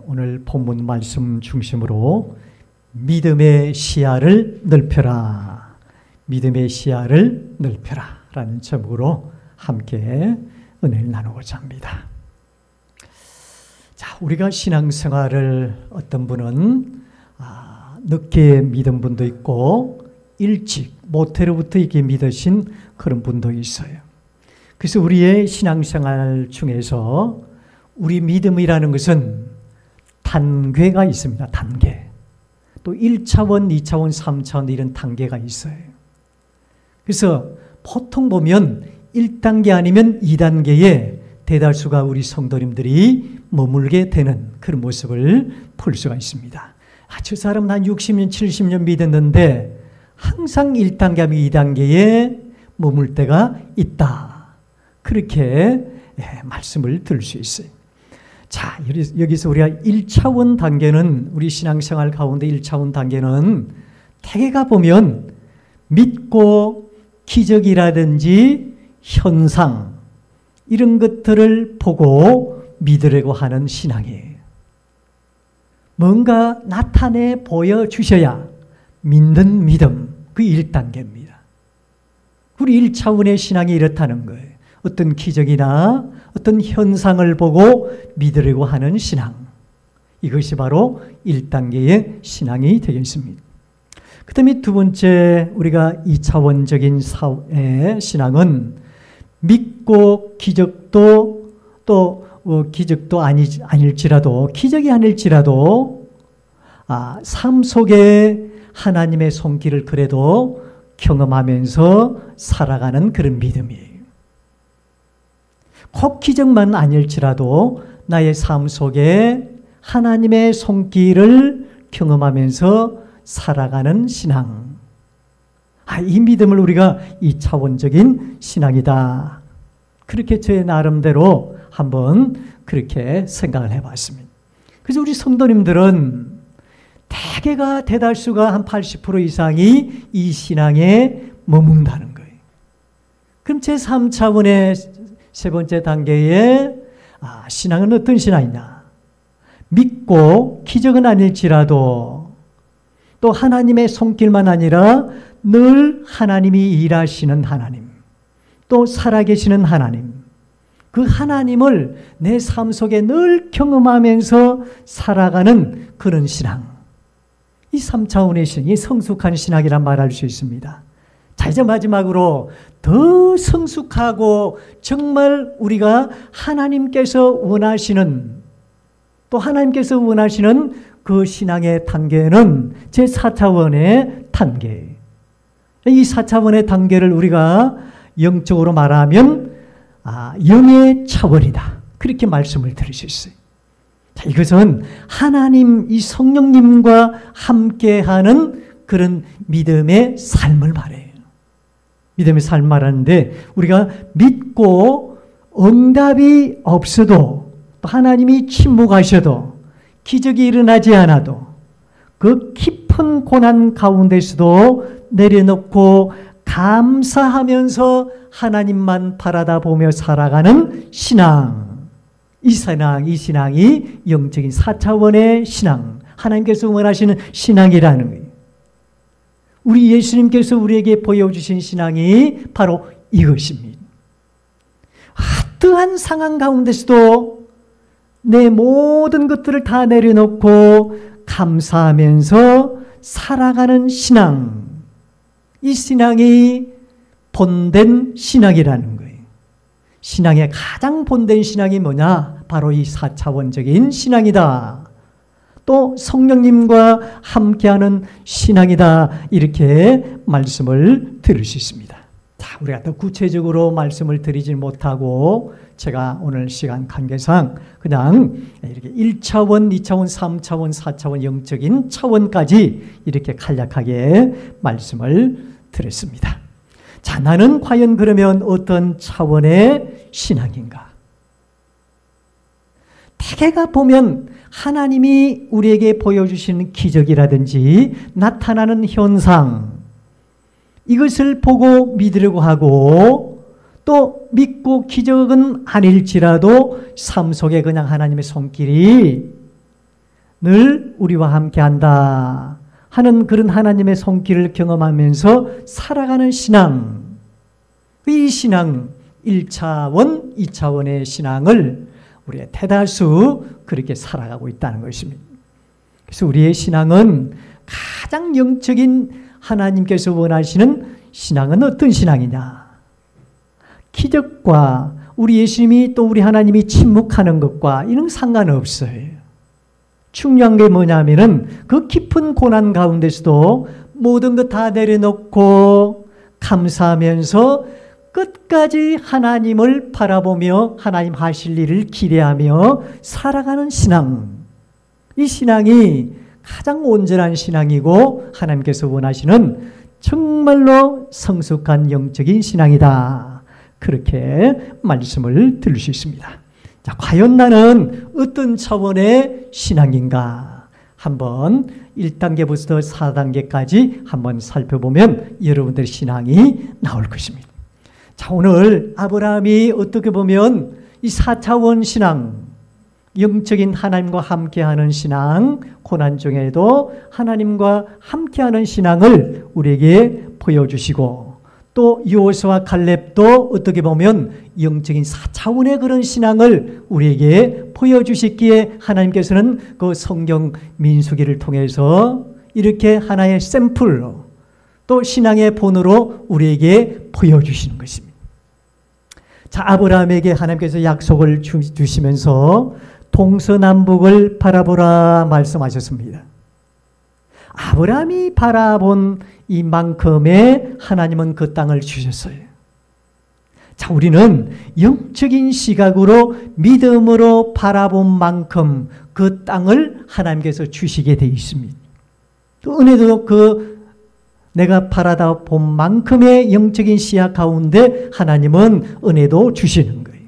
오늘 본문 말씀 중심으로 믿음의 시야를 넓혀라. 믿음의 시야를 넓혀라. 라는 제목으로 함께 은혜를 나누고자 합니다. 자, 우리가 신앙생활을 어떤 분은 늦게 믿은 분도 있고 일찍 모태로부터 이렇게 믿으신 그런 분도 있어요. 그래서 우리의 신앙생활 중에서 우리 믿음이라는 것은 단계가 있습니다. 단계. 또 1차원, 2차원, 3차원 이런 단계가 있어요. 그래서 보통 보면 1단계 아니면 2단계에 대다수가 우리 성도님들이 머물게 되는 그런 모습을 볼 수가 있습니다. 저 사람은 한 60년, 70년 믿었는데 항상 1단계 하면 2단계에 머물 때가 있다. 그렇게 말씀을 들을 수 있어요. 자, 여기서 우리가 1차원 단계는 우리 신앙생활 가운데 1차원 단계는 대개가 보면 믿고 기적이라든지 현상 이런 것들을 보고 믿으려고 하는 신앙이에요. 뭔가 나타내 보여주셔야 믿는 믿음, 그 1단계입니다. 우리 1차원의 신앙이 이렇다는 거예요. 어떤 기적이나 어떤 현상을 보고 믿으려고 하는 신앙. 이것이 바로 1단계의 신앙이 되겠습니다. 그 다음에 두 번째 우리가 2차원적인 신앙은 믿고 기적도 또 기적도 아닐지라도 기적이 아닐지라도 삶 속에 하나님의 손길을 그래도 경험하면서 살아가는 그런 믿음이에요. 꼭 기적만 아닐지라도 나의 삶 속에 하나님의 손길을 경험하면서 살아가는 신앙. 이 믿음을 우리가 2차원적인 신앙이다. 그렇게 제 나름대로 한번 그렇게 생각을 해봤습니다. 그래서 우리 성도님들은 대다수가 한 80% 이상이 이 신앙에 머문다는 거예요. 그럼 제 3차원의 세 번째 단계에 신앙은 어떤 신앙이냐? 믿고 기적은 아닐지라도 또 하나님의 손길만 아니라 늘 하나님이 일하시는 하나님, 또 살아계시는 하나님, 그 하나님을 내 삶 속에 늘 경험하면서 살아가는 그런 신앙. 이 3차원의 신앙이 성숙한 신앙이란 말할 수 있습니다. 자, 이제 마지막으로 더 성숙하고 정말 우리가 하나님께서 원하시는 또 하나님께서 원하시는 그 신앙의 단계는 제4차원의 단계. 이 4차원의 단계를 우리가 영적으로 말하면 영의 차원이다. 그렇게 말씀을 드릴 수 있어요. 자, 이것은 하나님, 이 성령님과 함께하는 그런 믿음의 삶을 말해요. 믿음의 삶을 말하는데 우리가 믿고 응답이 없어도 또 하나님이 침묵하셔도 기적이 일어나지 않아도 그 깊은 고난 가운데서도 내려놓고 감사하면서 하나님만 바라다 보며 살아가는 신앙. 이 신앙이 영적인 4차원의 신앙, 하나님께서 원하시는 신앙이라는 거예요. 우리 예수님께서 우리에게 보여주신 신앙이 바로 이것입니다. 어떠한 상황 가운데서도 내 모든 것들을 다 내려놓고 감사하면서 살아가는 신앙. 이 신앙이 본된 신앙이라는 거예요. 신앙의 가장 본된 신앙이 뭐냐? 바로 이 4차원적인 신앙이다. 또 성령님과 함께하는 신앙이다. 이렇게 말씀을 드릴 수 있습니다. 자, 우리가 더 구체적으로 말씀을 드리지 못하고 제가 오늘 시간 관계상 그냥 이렇게 1차원, 2차원, 3차원, 4차원 영적인 차원까지 이렇게 간략하게 말씀을 드렸습니다. 자, 나는 과연 그러면 어떤 차원의 신앙인가? 대개가 보면 하나님이 우리에게 보여주시는 기적이라든지 나타나는 현상, 이것을 보고 믿으려고 하고 또 믿고 기적은 아닐지라도 삶 속에 그냥 하나님의 손길이 늘 우리와 함께한다 하는 그런 하나님의 손길을 경험하면서 살아가는 신앙, 이 신앙 1차원, 2차원의 신앙을 우리가 대다수 그렇게 살아가고 있다는 것입니다. 그래서 우리의 신앙은 가장 영적인 하나님께서 원하시는 신앙은 어떤 신앙이냐? 기적과 우리 예수님이 또 우리 하나님이 침묵하는 것과 이런 상관없어요. 중요한 게 뭐냐면은 그 깊은 고난 가운데서도 모든 것 다 내려놓고 감사하면서 끝까지 하나님을 바라보며 하나님 하실 일을 기대하며 살아가는 신앙. 이 신앙이 가장 온전한 신앙이고 하나님께서 원하시는 정말로 성숙한 영적인 신앙이다. 그렇게 말씀을 들을 수 있습니다. 자, 과연 나는 어떤 차원의 신앙인가? 한번 1단계부터 4단계까지 한번 살펴보면 여러분들의 신앙이 나올 것입니다. 자, 오늘 아브라함이 어떻게 보면 이 4차원 신앙, 영적인 하나님과 함께하는 신앙, 고난 중에도 하나님과 함께하는 신앙을 우리에게 보여주시고 또 여호수아와 갈렙도 어떻게 보면 영적인 4차원의 그런 신앙을 우리에게 보여주셨기에 하나님께서는 그 성경 민수기를 통해서 이렇게 하나의 샘플로 또 신앙의 본으로 우리에게 보여주시는 것입니다. 자, 아브라함에게 하나님께서 약속을 주시면서 동서남북을 바라보라 말씀하셨습니다. 아브라함이 바라본 이만큼의 하나님은 그 땅을 주셨어요. 자, 우리는 영적인 시각으로 믿음으로 바라본 만큼 그 땅을 하나님께서 주시게 되어 있습니다. 또 은혜도 그 내가 바라다 본 만큼의 영적인 시야 가운데 하나님은 은혜도 주시는 거예요.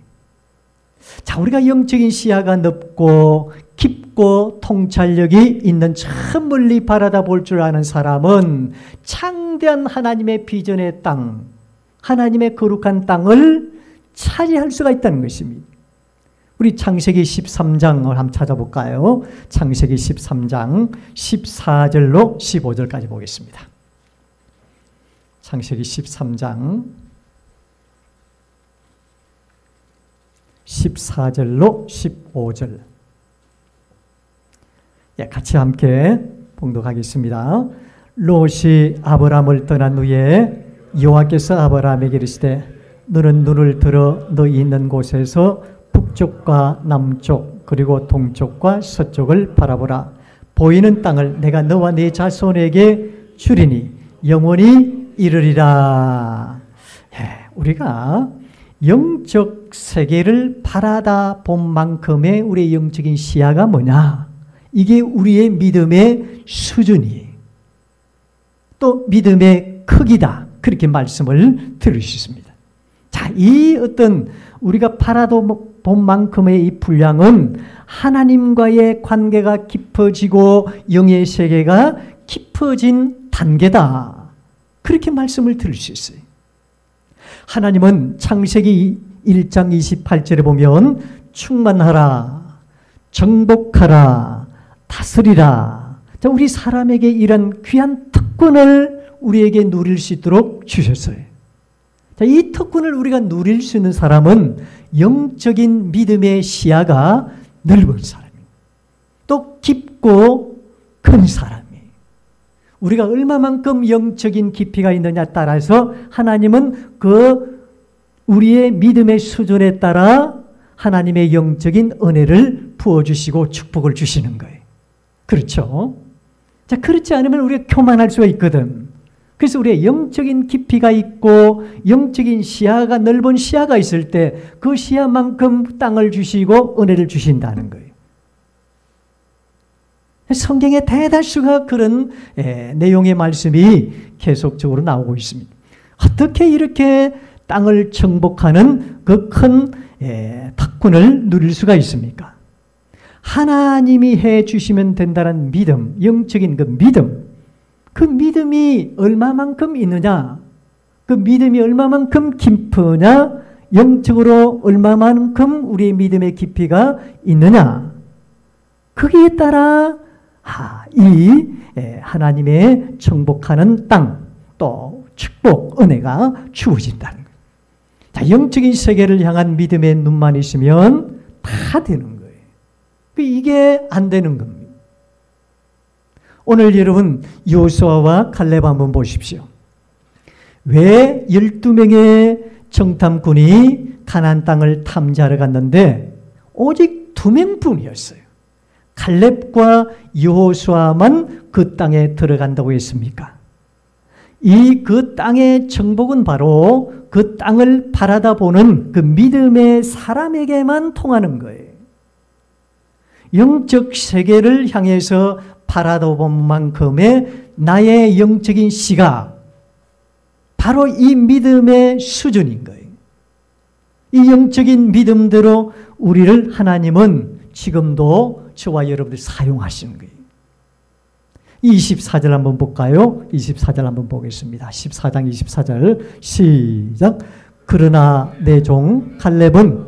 자, 우리가 영적인 시야가 넓고 깊고 통찰력이 있는 저 멀리 바라다 볼 줄 아는 사람은 창대한 하나님의 비전의 땅, 하나님의 거룩한 땅을 차지할 수가 있다는 것입니다. 우리 창세기 13장을 한번 찾아볼까요? 창세기 13장 14절로 15절까지 보겠습니다. 창세기 13장 14절로 15절. 예, 같이 함께 봉독하겠습니다. 롯이 아브라함을 떠난 후에 여호와께서 아브라함에게 이르시되 너는 눈을 들어 너희 있는 곳에서 북쪽과 남쪽 그리고 동쪽과 서쪽을 바라보라. 보이는 땅을 내가 너와 네 자손에게 주리니 영원히 이르리라. 예, 우리가 영적 세계를 바라다 본 만큼의 우리의 영적인 시야가 뭐냐? 이게 우리의 믿음의 수준이 또 믿음의 크기다. 그렇게 말씀을 들을 수 있습니다. 자, 이 어떤 우리가 바라다 본 만큼의 이 분량은 하나님과의 관계가 깊어지고 영의 세계가 깊어진 단계다. 그렇게 말씀을 들을 수 있어요. 하나님은 창세기 1장 28절에 보면 충만하라, 정복하라, 다스리라. 자, 우리 사람에게 이런 귀한 특권을 우리에게 누릴 수 있도록 주셨어요. 자, 이 특권을 우리가 누릴 수 있는 사람은 영적인 믿음의 시야가 넓은 사람이에요. 또 깊고 큰 사람이에요. 우리가 얼마만큼 영적인 깊이가 있느냐에 따라서 하나님은 그 우리의 믿음의 수준에 따라 하나님의 영적인 은혜를 부어주시고 축복을 주시는 거예요. 그렇죠? 자, 그렇지 않으면 우리가 교만할 수가 있거든. 그래서 우리의 영적인 깊이가 있고 영적인 시야가 넓은 시야가 있을 때 그 시야만큼 땅을 주시고 은혜를 주신다는 거예요. 성경에 대다수가 그런 내용의 말씀이 계속적으로 나오고 있습니다. 어떻게 이렇게 땅을 정복하는 그 큰 특권을 누릴 수가 있습니까? 하나님이 해 주시면 된다는 믿음, 영적인 그 믿음이 얼마만큼 있느냐, 그 믿음이 얼마만큼 깊으냐, 영적으로 얼마만큼 우리의 믿음의 깊이가 있느냐, 거기에 따라 이 하나님의 정복하는 땅, 또 축복, 은혜가 주어진다는 거예요. 자, 영적인 세계를 향한 믿음의 눈만 있으면 다 되는 거예요. 이게 안 되는 겁니다. 오늘 여러분 여호수아와 칼렙 한번 보십시오. 왜 12명의 정탐꾼이 가나안 땅을 탐지하러 갔는데 오직 2명뿐이었어요. 칼렙과 여호수아만 그 땅에 들어간다고 했습니까? 그 땅의 정복은 바로 그 땅을 바라다보는 그 믿음의 사람에게만 통하는 거예요. 영적 세계를 향해서 바라다본 만큼의 나의 영적인 시각, 바로 이 믿음의 수준인 거예요. 이 영적인 믿음대로 우리를 하나님은 지금도 저와 여러분들 사용하시는 거예요. 24절 한번 볼까요? 24절 한번 보겠습니다. 14장 24절 시작. 그러나 내 종 칼렙은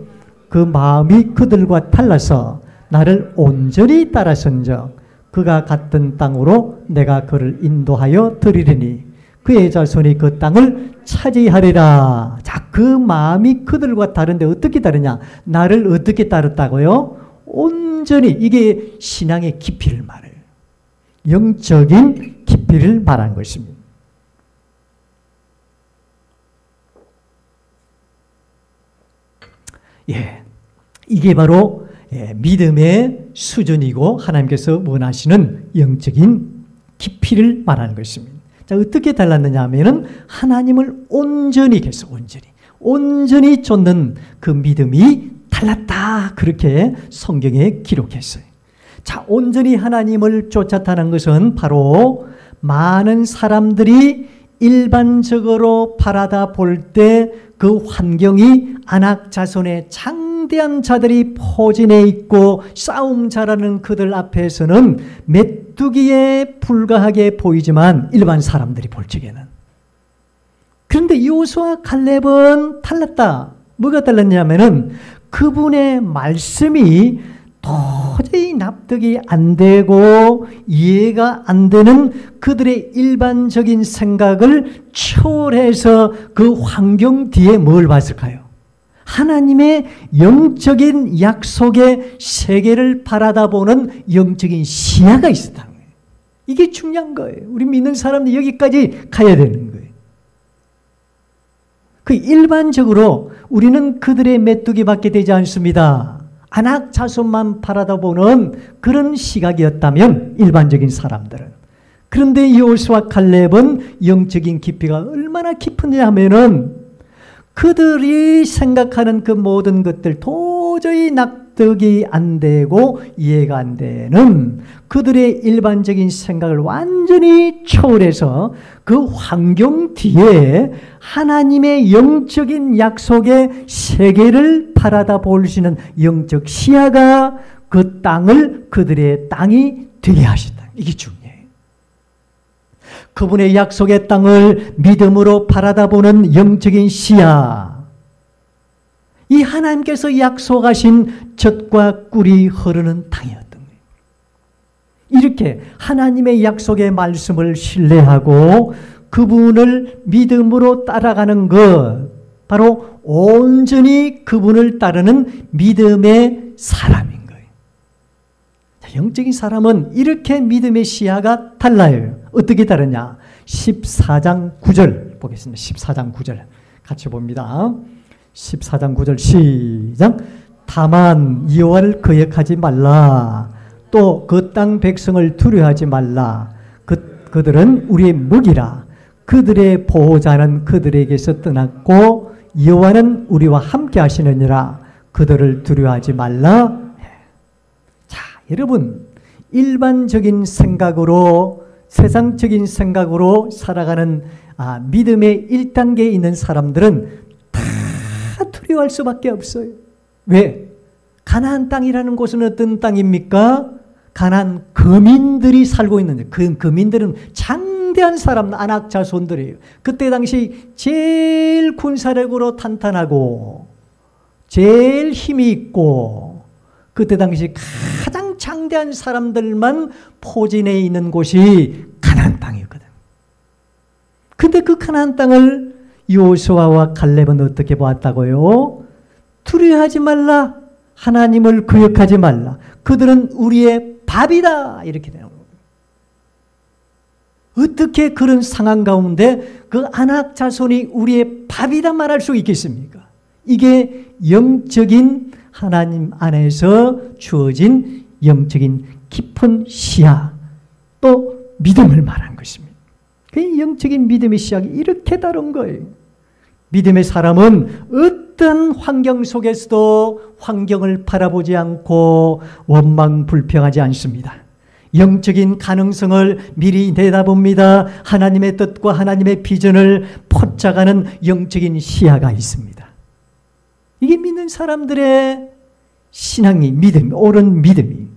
그 마음이 그들과 달라서 나를 온전히 따라선적 그가 갔던 땅으로 내가 그를 인도하여 드리리니 그의 자손이 그 땅을 차지하리라. 자, 그 마음이 그들과 다른데 어떻게 다르냐? 나를 어떻게 따랐다고요? 온전히. 이게 신앙의 깊이를 말해요. 영적인 깊이를 말하는 것입니다. 이게 바로 믿음의 수준이고 하나님께서 원하시는 영적인 깊이를 말하는 것입니다. 자, 어떻게 달랐느냐 하면은 하나님을 온전히 온전히 쫓는 그 믿음이 달랐다. 그렇게 성경에 기록했어요. 자, 온전히 하나님을 쫓았다는 것은 바로 많은 사람들이 일반적으로 바라다 볼 때 그 환경이 안악 자손의 장대한 자들이 포진해 있고 싸움 잘하는 그들 앞에서는 메뚜기에 불과하게 보이지만 일반 사람들이 볼 적에는. 그런데 여호수아 칼렙은 달랐다. 뭐가 달랐냐면은 그분의 말씀이 도저히 납득이 안 되고 이해가 안 되는 그들의 일반적인 생각을 초월해서 그 환경 뒤에 뭘 봤을까요? 하나님의 영적인 약속의 세계를 바라다보는 영적인 시야가 있었다는 거예요. 이게 중요한 거예요. 우리 믿는 사람들이 여기까지 가야 되는 거예요. 그 일반적으로 우리는 그들의 메뚜기밖에 되지 않습니다. 안악 자손만 바라다보는 그런 시각이었다면 일반적인 사람들은. 그런데 여호수아 칼렙은 영적인 깊이가 얼마나 깊으냐 하면은 그들이 생각하는 그 모든 것들 도저히 납득이 안 되고 이해가 안 되는 그들의 일반적인 생각을 완전히 초월해서 그 환경 뒤에 하나님의 영적인 약속의 세계를 바라다 볼 수 있는 영적 시야가 그 땅을 그들의 땅이 되게 하신다. 이게 중요해요. 그분의 약속의 땅을 믿음으로 바라다보는 영적인 시야. 이 하나님께서 약속하신 젖과 꿀이 흐르는 땅이었던 거예요. 이렇게 하나님의 약속의 말씀을 신뢰하고 그분을 믿음으로 따라가는 것, 바로 온전히 그분을 따르는 믿음의 사람인 거예요. 영적인 사람은 이렇게 믿음의 시야가 달라요. 어떻게 다르냐? 14장 9절 보겠습니다. 14장 9절 같이 봅니다. 14장 9절 시작. 다만 여호와를 거역하지 말라. 또 그 땅 백성을 두려워하지 말라. 그들은 우리의 무기라. 그들의 보호자는 그들에게서 떠났고 여호와는 우리와 함께 하시느니라. 그들을 두려워하지 말라. 자, 여러분, 일반적인 생각으로 세상적인 생각으로 살아가는 믿음의 1단계에 있는 사람들은 다 두려워할 수밖에 없어요. 왜? 가나안 땅이라는 곳은 어떤 땅입니까? 가나안 거민들이 살고 있는데 그 거민들은 장대한 사람, 안악 자손들이에요. 그때 당시 제일 군사력으로 탄탄하고 제일 힘이 있고 그때 당시 가장 장대한 사람들만 포진해 있는 곳이 가나안 땅이거든. 근데 그 가나안 땅을 여호수아와 갈렙은 어떻게 보았다고요? 두려워하지 말라. 하나님을 거역하지 말라. 그들은 우리의 밥이다. 이렇게 되는 거예요. 어떻게 그런 상황 가운데 그 아낙 자손이 우리의 밥이다 말할 수 있겠습니까? 이게 영적인 하나님 안에서 주어진 영적인 깊은 시야, 또 믿음을 말한 것입니다. 그 영적인 믿음의 시작이 이렇게 다른 거예요. 믿음의 사람은 어떤 환경 속에서도 환경을 바라보지 않고 원망 불평하지 않습니다. 영적인 가능성을 미리 내다봅니다. 하나님의 뜻과 하나님의 비전을 포착하는 영적인 시야가 있습니다. 이게 믿는 사람들의 신앙이, 믿음, 옳은 믿음이.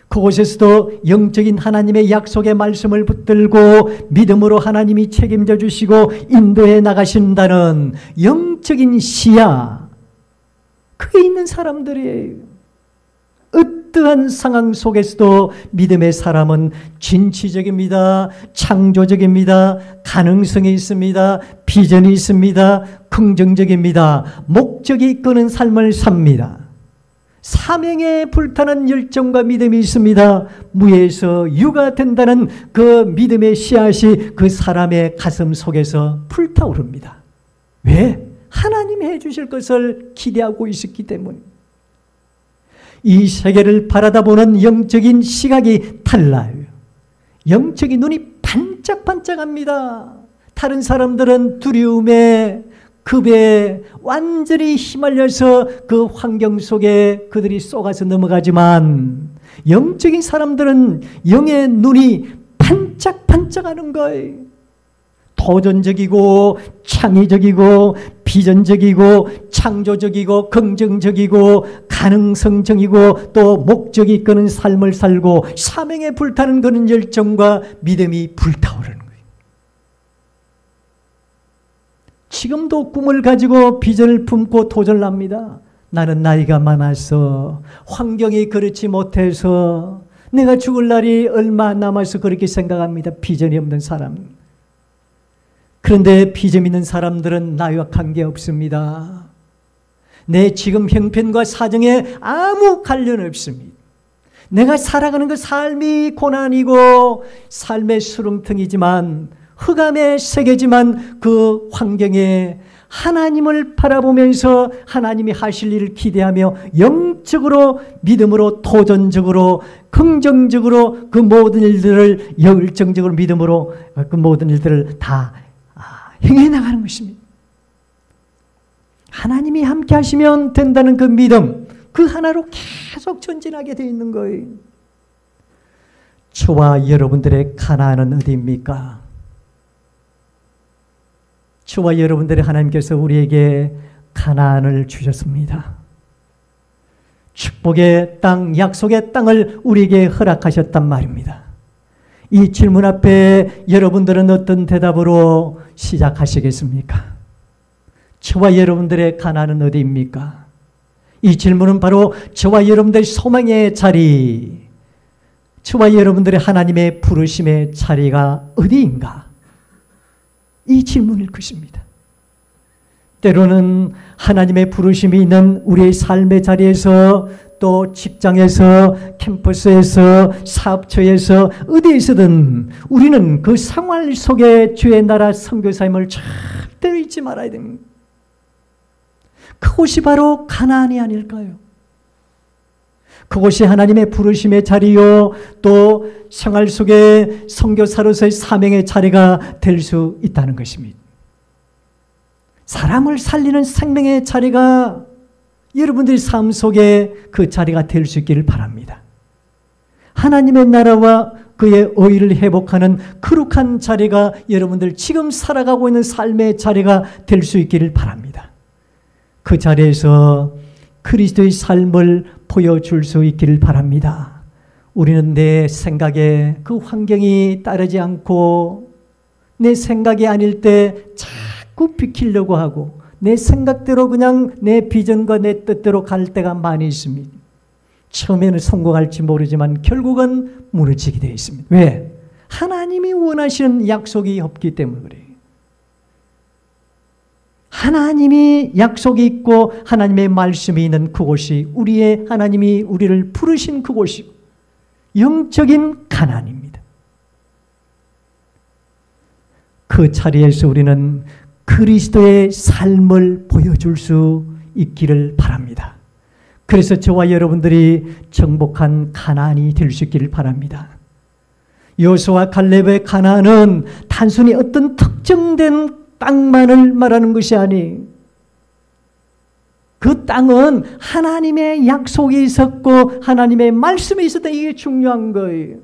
그곳에서도 영적인 하나님의 약속의 말씀을 붙들고 믿음으로 하나님이 책임져 주시고 인도해 나가신다는 영적인 시야, 그게 있는 사람들이에요. 어떠한 상황 속에서도 믿음의 사람은 진취적입니다. 창조적입니다. 가능성이 있습니다. 비전이 있습니다. 긍정적입니다. 목적이 이끄는 삶을 삽니다. 사명에 불타는 열정과 믿음이 있습니다. 무에서 유가 된다는 그 믿음의 씨앗이 그 사람의 가슴 속에서 불타오릅니다. 왜? 하나님이 해주실 것을 기대하고 있었기 때문에. 이 세계를 바라다보는 영적인 시각이 달라요. 영적인 눈이 반짝반짝합니다. 다른 사람들은 두려움에, 급에 완전히 휘말려서 그 환경 속에 그들이 쏘가서 넘어가지만 영적인 사람들은 영의 눈이 반짝반짝하는 거예요. 도전적이고 창의적이고 비전적이고 창조적이고 긍정적이고 가능성적이고 또 목적이 이끄는 삶을 살고 사명에 불타는 그런 열정과 믿음이 불타오르는 거예요. 지금도 꿈을 가지고 비전을 품고 도전을 합니다. 나는 나이가 많아서 환경이 그렇지 못해서 내가 죽을 날이 얼마 남아서 그렇게 생각합니다. 비전이 없는 사람. 그런데 비전 있는 사람들은 나이와 관계없습니다. 내 지금 형편과 사정에 아무 관련 없습니다. 내가 살아가는 그 삶이 고난이고 삶의 수렁텅이지만 흑암의 세계지만 그 환경에 하나님을 바라보면서 하나님이 하실 일을 기대하며 영적으로 믿음으로 도전적으로 긍정적으로 그 모든 일들을 열정적으로 믿음으로 그 모든 일들을 다 행해 나가는 것입니다. 하나님이 함께 하시면 된다는 그 믿음, 그 하나로 계속 전진하게 되어 있는 거예요. 저와 여러분들의 가나안은 어디입니까? 저와 여러분들의 하나님께서 우리에게 가나안을 주셨습니다. 축복의 땅, 약속의 땅을 우리에게 허락하셨단 말입니다. 이 질문 앞에 여러분들은 어떤 대답으로 시작하시겠습니까? 저와 여러분들의 가나안은 어디입니까? 이 질문은 바로 저와 여러분들의 소망의 자리, 저와 여러분들의 하나님의 부르심의 자리가 어디인가? 이 질문일 것입니다. 때로는 하나님의 부르심이 있는 우리의 삶의 자리에서 또 직장에서 캠퍼스에서 사업처에서 어디에서든 우리는 그 생활 속에 주의 나라 선교사임을 절대로 잊지 말아야 됩니다. 그곳이 바로 가나안이 아닐까요? 그곳이 하나님의 부르심의 자리요 또 생활 속에 선교사로서의 사명의 자리가 될 수 있다는 것입니다. 사람을 살리는 생명의 자리가 여러분들의 삶 속에 그 자리가 될 수 있기를 바랍니다. 하나님의 나라와 그의 의를 회복하는 거룩한 자리가 여러분들 지금 살아가고 있는 삶의 자리가 될 수 있기를 바랍니다. 그 자리에서 그리스도의 삶을 보여줄 수 있기를 바랍니다. 우리는 내 생각에 그 환경이 따르지 않고 내 생각이 아닐 때 자꾸 비키려고 하고 내 생각대로 그냥 내 비전과 내 뜻대로 갈 때가 많이 있습니다. 처음에는 성공할지 모르지만 결국은 무너지게 되어 있습니다. 왜? 하나님이 원하시는 약속이 없기 때문에 그래요. 하나님이 약속이 있고 하나님의 말씀이 있는 그곳이 우리의 하나님이 우리를 부르신 그곳이고 영적인 가나안입니다. 그 자리에서 우리는 그리스도의 삶을 보여줄 수 있기를 바랍니다. 그래서 저와 여러분들이 정복한 가나안이 될 수 있기를 바랍니다. 여호수아와 갈렙의 가나안은 단순히 어떤 특정된 땅만을 말하는 것이 아니, 그 땅은 하나님의 약속이 있었고 하나님의 말씀이 있었다. 이게 중요한 거예요.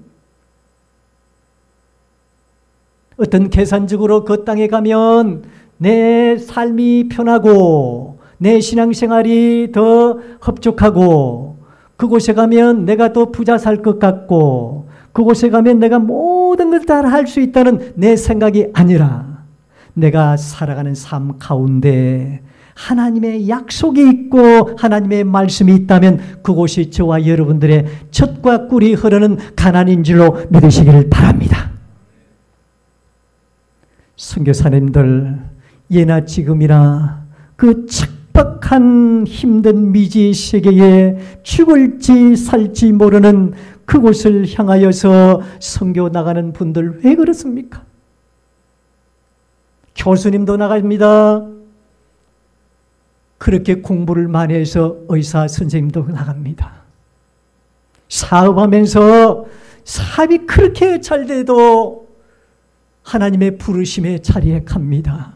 어떤 계산적으로 그 땅에 가면 내 삶이 편하고 내 신앙생활이 더 흡족하고 그곳에 가면 내가 더 부자 살 것 같고 그곳에 가면 내가 모든 걸 다 할 수 있다는 내 생각이 아니라 내가 살아가는 삶 가운데 하나님의 약속이 있고 하나님의 말씀이 있다면 그곳이 저와 여러분들의 젖과 꿀이 흐르는 가나안인 줄로 믿으시기를 바랍니다. 선교사님들, 예나 지금이나 그 척박한 힘든 미지의 세계에 죽을지 살지 모르는 그곳을 향하여서 선교 나가는 분들 왜 그렇습니까? 교수님도 나갑니다. 그렇게 공부를 많이 해서 의사 선생님도 나갑니다. 사업하면서 사업이 그렇게 잘 돼도 하나님의 부르심의 자리에 갑니다.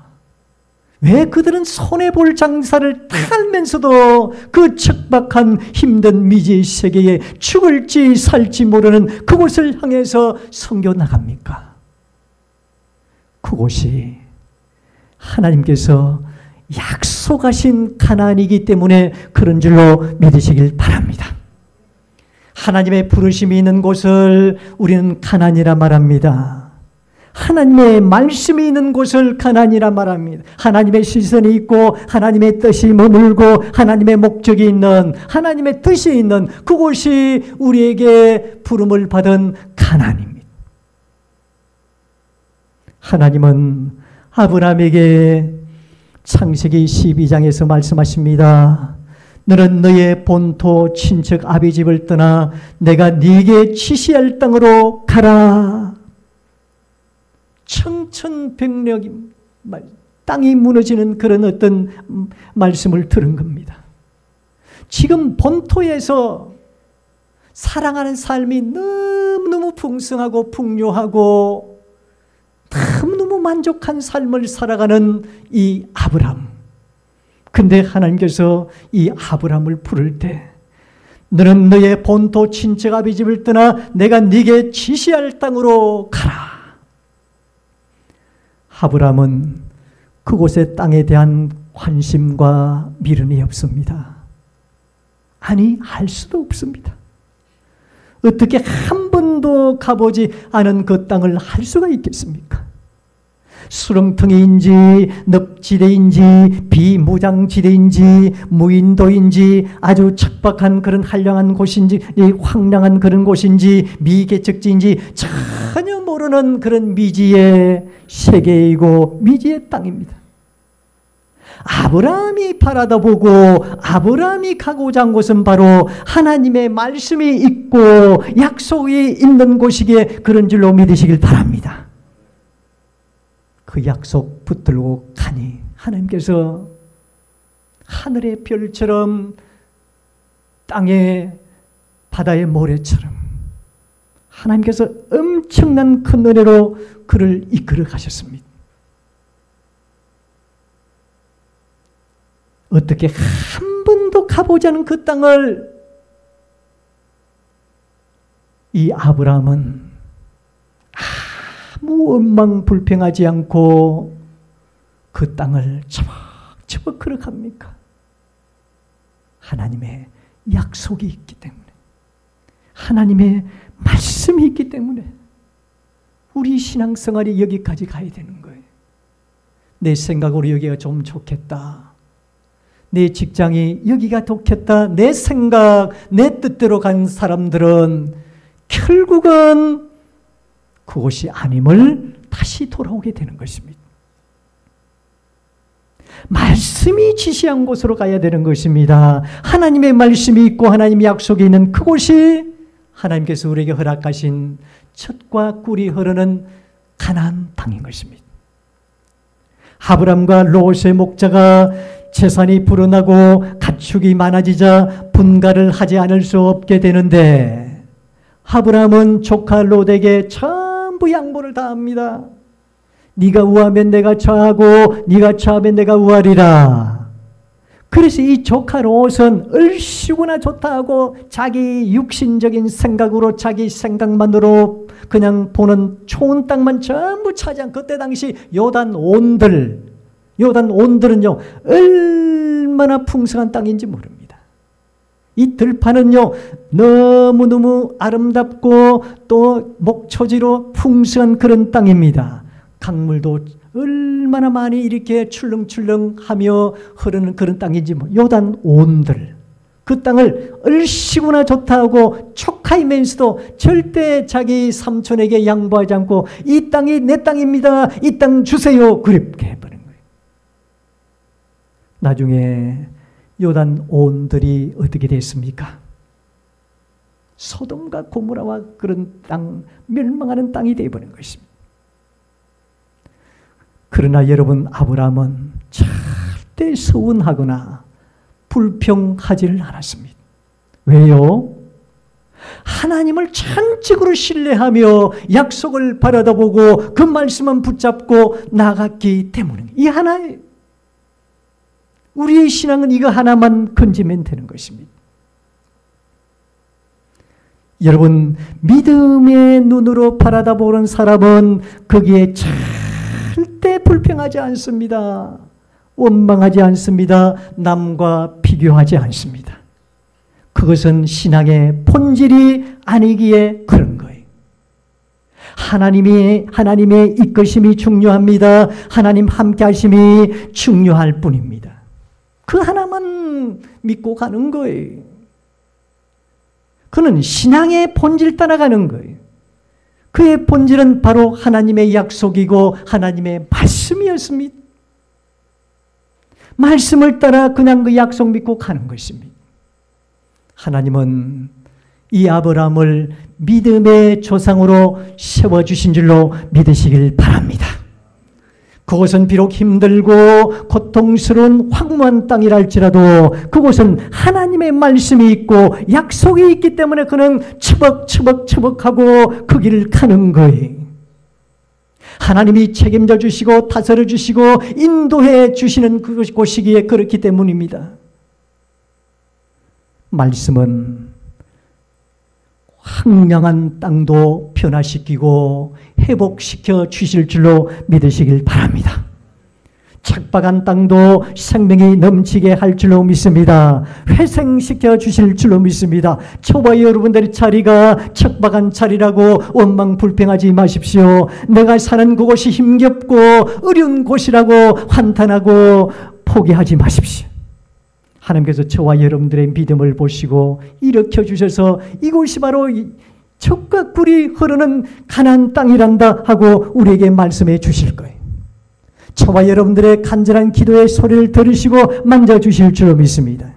왜 그들은 손해볼 장사를 다 알면서도 그 척박한 힘든 미지의 세계에 죽을지 살지 모르는 그곳을 향해서 선교 나갑니까? 그곳이 하나님께서 약속하신 가나안이기 때문에 그런 줄로 믿으시길 바랍니다. 하나님의 부르심이 있는 곳을 우리는 가나안이라 말합니다. 하나님의 말씀이 있는 곳을 가나안이라 말합니다. 하나님의 시선이 있고 하나님의 뜻이 머물고 하나님의 목적이 있는 하나님의 뜻이 있는 그곳이 우리에게 부름을 받은 가나안입니다. 하나님은 아브라함에게 창세기 12장에서 말씀하십니다. 너는 너의 본토 친척 아비집을 떠나 내가 네게 지시할 땅으로 가라. 청천벽력이 땅이 무너지는 그런 어떤 말씀을 들은 겁니다. 지금 본토에서 사랑하는 삶이 너무너무 풍성하고 풍요하고 너무너무 만족한 삶을 살아가는 이 아브람. 근데 하나님께서 이 아브람을 부를 때 너는 너의 본토 친척 아비집을 떠나 내가 네게 지시할 땅으로 가라. 아브람은 그곳의 땅에 대한 관심과 미련이 없습니다. 아니, 할 수도 없습니다. 어떻게 한 번도 가보지 않은 그 땅을 할 수가 있겠습니까? 수렁텅이인지 늪지대인지 비무장지대인지 무인도인지 아주 척박한 그런 한량한 곳인지 황량한 그런 곳인지 미개척지인지 전혀 모르는 그런 미지의 세계이고 미지의 땅입니다. 아브라함이 바라다 보고 아브라함이 가고자 한 곳은 바로 하나님의 말씀이 있고 약속이 있는 곳이기에 그런 줄로 믿으시길 바랍니다. 그 약속 붙들고 가니 하나님께서 하늘의 별처럼 땅의 바다의 모래처럼 하나님께서 엄청난 큰 은혜로 그를 이끌어 가셨습니다. 어떻게 한 번도 가보지 않은 그 땅을 이 아브라함은 아무 원망불평하지 않고 그 땅을 처벅처벅 걸어갑니까? 하나님의 약속이 있기 때문에, 하나님의 말씀이 있기 때문에 우리 신앙생활이 여기까지 가야 되는 거예요. 내 생각으로 여기가 좀 좋겠다. 내 직장이 여기가 좋겠다, 내 생각, 내 뜻대로 간 사람들은 결국은 그것이 아님을 다시 돌아오게 되는 것입니다. 말씀이 지시한 곳으로 가야 되는 것입니다. 하나님의 말씀이 있고 하나님의 약속이 있는 그곳이 하나님께서 우리에게 허락하신 젖과 꿀이 흐르는 가나안 땅인 것입니다. 아브람과 롯의 목자가 재산이 불어나고 가축이 많아지자 분가를 하지 않을 수 없게 되는데 아브람은 조카 롯에게 전부 양보를 다 합니다. 네가 우하면 내가 좌하고 네가 좌하면 내가 우하리라. 그래서 이 조카 롯은 얼씨구나 좋다 하고 자기 육신적인 생각으로 자기 생각만으로 그냥 보는 좋은 땅만 전부 차지한 그때 당시 요단 온들은요 얼마나 풍성한 땅인지 모릅니다. 이 들판은요 너무너무 아름답고 또 목초지로 풍성한 그런 땅입니다. 강물도 얼마나 많이 이렇게 출렁출렁하며 흐르는 그런 땅인지 요단 온들, 그 땅을 얼씨구나 좋다 하고 촉하이면서도 절대 자기 삼촌에게 양보하지 않고 이 땅이 내 땅입니다, 이 땅 주세요, 그렇게 해버린 거예요. 나중에 요단 온들이 어떻게 됐습니까? 소돔과 고모라와 그런 땅, 멸망하는 땅이 되어버린 것입니다. 그러나 여러분, 아브라함은 절대 서운하거나 불평하지를 않았습니다. 왜요? 하나님을 전적으로 신뢰하며 약속을 바라다보고 그 말씀은 붙잡고 나갔기 때문입니다. 이 하나예요. 우리의 신앙은 이거 하나만 건지면 되는 것입니다. 여러분, 믿음의 눈으로 바라다보는 사람은 거기에 절대 불평하지 않습니다. 원망하지 않습니다. 남과 비교하지 않습니다. 그것은 신앙의 본질이 아니기에 그런 거예요. 하나님의 이끄심이 중요합니다. 하나님 함께 하심이 중요할 뿐입니다. 그 하나만 믿고 가는 거예요. 그는 신앙의 본질 따라가는 거예요. 그의 본질은 바로 하나님의 약속이고 하나님의 말씀이었습니다. 말씀을 따라 그냥 그 약속 믿고 가는 것입니다. 하나님은 이 아브라함을 믿음의 조상으로 세워주신 줄로 믿으시길 바랍니다. 그곳은 비록 힘들고 고통스러운 황무한 땅이라 할지라도 그곳은 하나님의 말씀이 있고 약속이 있기 때문에 그는 처벅처벅하고 그 길을 가는 거예요. 하나님이 책임져 주시고 다스려 주시고 인도해 주시는 그곳이기에 그렇기 때문입니다. 말씀은 황량한 땅도 변화시키고 회복시켜 주실 줄로 믿으시길 바랍니다. 척박한 땅도 생명이 넘치게 할 줄로 믿습니다. 회생시켜 주실 줄로 믿습니다. 저와 여러분들의 자리가 척박한 자리라고 원망 불평하지 마십시오. 내가 사는 그곳이 힘겹고 어려운 곳이라고 한탄하고 포기하지 마십시오. 하나님께서 저와 여러분들의 믿음을 보시고 일으켜 주셔서 이곳이 바로 젖과 꿀이 흐르는 가나안 땅이란다 하고 우리에게 말씀해 주실 거예요. 저와 여러분들의 간절한 기도의 소리를 들으시고 만져주실 줄로 믿습니다.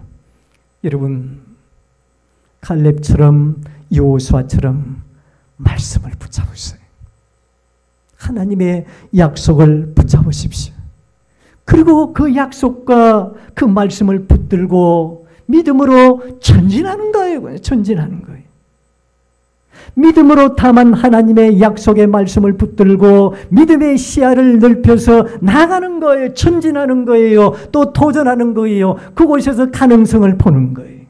여러분, 갈렙처럼 여호수아처럼 말씀을 붙잡으세요. 하나님의 약속을 붙잡으십시오. 그리고 그 약속과 그 말씀을 붙들고 믿음으로 전진하는 거예요. 전진하는 거예요. 믿음으로 다만 하나님의 약속의 말씀을 붙들고 믿음의 시야를 넓혀서 나가는 거예요. 전진하는 거예요. 또 도전하는 거예요. 그곳에서 가능성을 보는 거예요.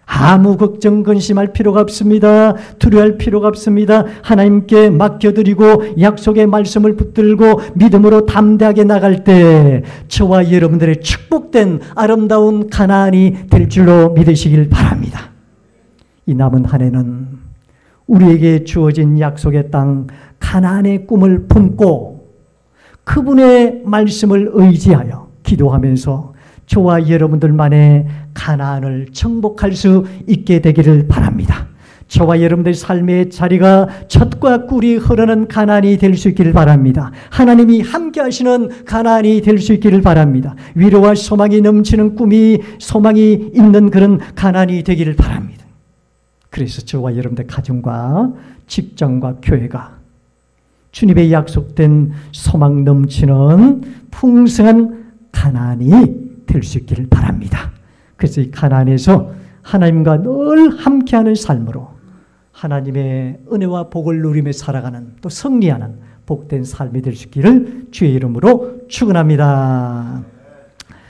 아무 걱정 근심할 필요가 없습니다. 두려워할 필요가 없습니다. 하나님께 맡겨드리고 약속의 말씀을 붙들고 믿음으로 담대하게 나갈 때 저와 여러분들의 축복된 아름다운 가나안이 될 줄로 믿으시길 바랍니다. 이 남은 한 해는 우리에게 주어진 약속의 땅 가나안의 꿈을 품고 그분의 말씀을 의지하여 기도하면서 저와 여러분들만의 가나안을 정복할 수 있게 되기를 바랍니다. 저와 여러분들의 삶의 자리가 젖과 꿀이 흐르는 가나안이 될 수 있기를 바랍니다. 하나님이 함께 하시는 가나안이 될 수 있기를 바랍니다. 위로와 소망이 넘치는 꿈이 소망이 있는 그런 가나안이 되기를 바랍니다. 그래서 저와 여러분들 가정과 직장과 교회가 주님의 약속된 소망 넘치는 풍성한 가나안이 될 수 있기를 바랍니다. 그래서 이 가나안에서 하나님과 늘 함께하는 삶으로 하나님의 은혜와 복을 누리며 살아가는 또 승리하는 복된 삶이 될 수 있기를 주의 이름으로 축원합니다.